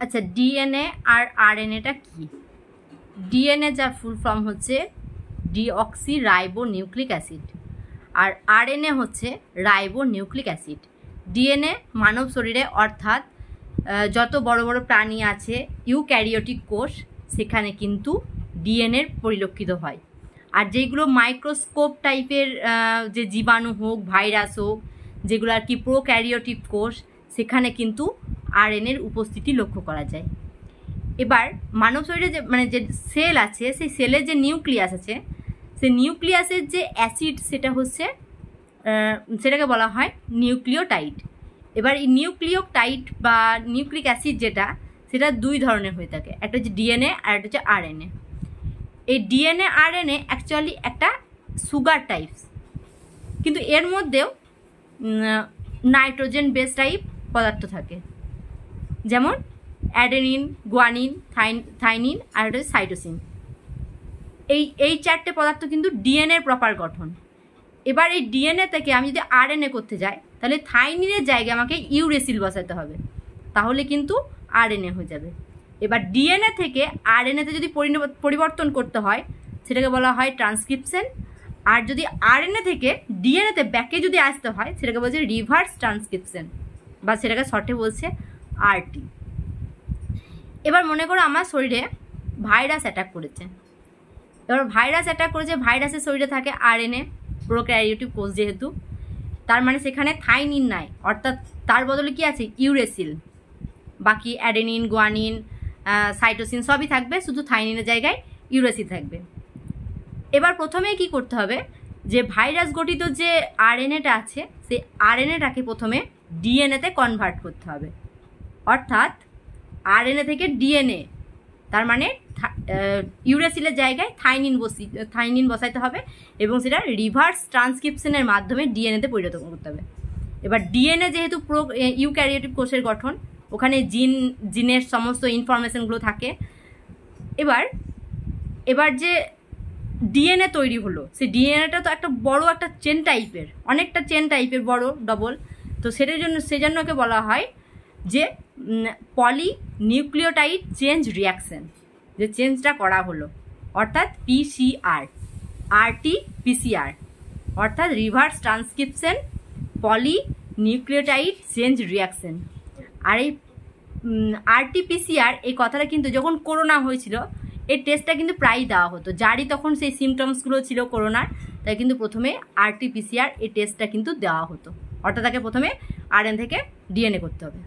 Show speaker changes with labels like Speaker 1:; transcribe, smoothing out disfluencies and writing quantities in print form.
Speaker 1: আচ্ছা, ডিএনএ আর আরএনএটা কি? ডিএনএ যার ফুল ফর্ম হচ্ছে ডিঅক্সি রাইবো নিউক্লিক অ্যাসিড, আর আরএনএ হচ্ছে রাইবো নিউক্লিক অ্যাসিড। ডিএনএ মানব শরীরে অর্থাৎ যত বড় বড় প্রাণী আছে ইউক্যারিওটিক কোষ, সেখানে কিন্তু ডিএনএর পরিলক্ষিত হয়। আর যেগুলো মাইক্রোস্কোপ টাইপের যে জীবাণু হোক, ভাইরাস হোক, যেগুলো আর কি প্রোক্যারিওটিক কোষ, সেখানে কিন্তু আরএনএর উপস্থিতি লক্ষ্য করা যায়। এবার মানব শরীরে যে সেল আছে, সেই সেলের যে নিউক্লিয়াস আছে, সেই নিউক্লিয়াসের যে অ্যাসিড সেটাকে বলা হয় নিউক্লিওটাইড। এবার এই নিউক্লিওটাইড বা নিউক্লিক অ্যাসিড সেটা দুই ধরনের হয়ে থাকে, একটা হচ্ছে ডিএনএ আর একটা হচ্ছে আরএনএ। এই ডিএনএ আরএনএ অ্যাকচুয়ালি একটা সুগার টাইপস, কিন্তু এর মধ্যেও নাইট্রোজেন বেস টাইপ পদার্থ থাকে, যেমন অ্যাডেনিন, গুয়ানিন, থাইনিন আর একটা সাইটোসিন। এই চারটে পদার্থ কিন্তু ডিএনএর প্রপার গঠন। এবার এই ডিএনএ থেকে আমি যদি আরএনএ করতে যাই, তাহলে থাইনিনের জায়গায় আমাকে ইউরেসিল বসাতে হবে, তাহলে কিন্তু আরএনএ হয়ে যাবে। এবার ডিএনএ থেকে আরএনএতে যদি পরিবর্তন করতে হয়, সেটাকে বলা হয় ট্রান্সক্রিপশন। আর যদি আরএনএ থেকে ডিএনএতে ব্যাকে যদি আসতে হয়, সেটাকে বলছে রিভার্স ট্রান্সক্রিপশন, বা সেটাকে শর্টে বলছে আরটি। এবার মনে করো আমার শরীরে ভাইরাস অ্যাটাক করেছে। এবার ভাইরাসের শরীরে থাকে আরএনএ, প্রোক্যারিওটিক কোষ যেহেতু, তার মানে সেখানে থাইনিন নাই, অর্থাৎ তার বদলে কি আছে? ইউরেসিল। বাকি অ্যাডেনিন, গুয়ানিন, সাইটোসিন সবই থাকবে, শুধু থাইনিনের জায়গায় ইউরেসিল থাকবে। এবার প্রথমেই কি করতে হবে, যে ভাইরাস গঠিত যে আরএনএটা আছে, সেই আরএনএটাকে প্রথমে ডিএনএতে কনভার্ট করতে হবে। অর্থাৎ আরএনএ থেকে ডিএনএ, তার মানে ইউরেসিলের জায়গায় থাইনিন বসাইতে হবে, এবং সেটা রিভার্স ট্রান্সক্রিপশনের মাধ্যমে ডিএনএতে পরিণত করতে হবে। এবার ডিএনএ যেহেতু ইউক্যারিওটিক কোষের গঠন, ওখানে জিনের সমস্ত ইনফরমেশনগুলো থাকে। এবার যে ডিএনএ তৈরি হলো, সেই ডিএনএটা তো একটা বড় একটা চেন টাইপের, অনেকটা চেন টাইপের, বড় ডবল। তো সেজন্য ওকে বলা হয় যে পলি নিউক্লিওটাইড চেঞ্জ রিয়াকশন, যে চেঞ্জটা করা হলো, অর্থাৎ পিসিআর, আরটি পিসিআর, অর্থাৎ রিভার্স ট্রান্সক্রিপশন পলি নিউক্লিওটাইড চেঞ্জ রিয়াকশন। আর এই আরটি পিসিআর এই কথাটা কিন্তু যখন করোনা হয়েছিল, এই টেস্টটা কিন্তু প্রায়ই দেওয়া হতো, যারই তখন সেই সিমটমসগুলো ছিল করোনার, তাই কিন্তু প্রথমে আরটি পিসিআর এই টেস্টটা কিন্তু দেওয়া হতো। অর্থাৎ তাকে প্রথমে আরএন থেকে ডিএনএ করতে হবে।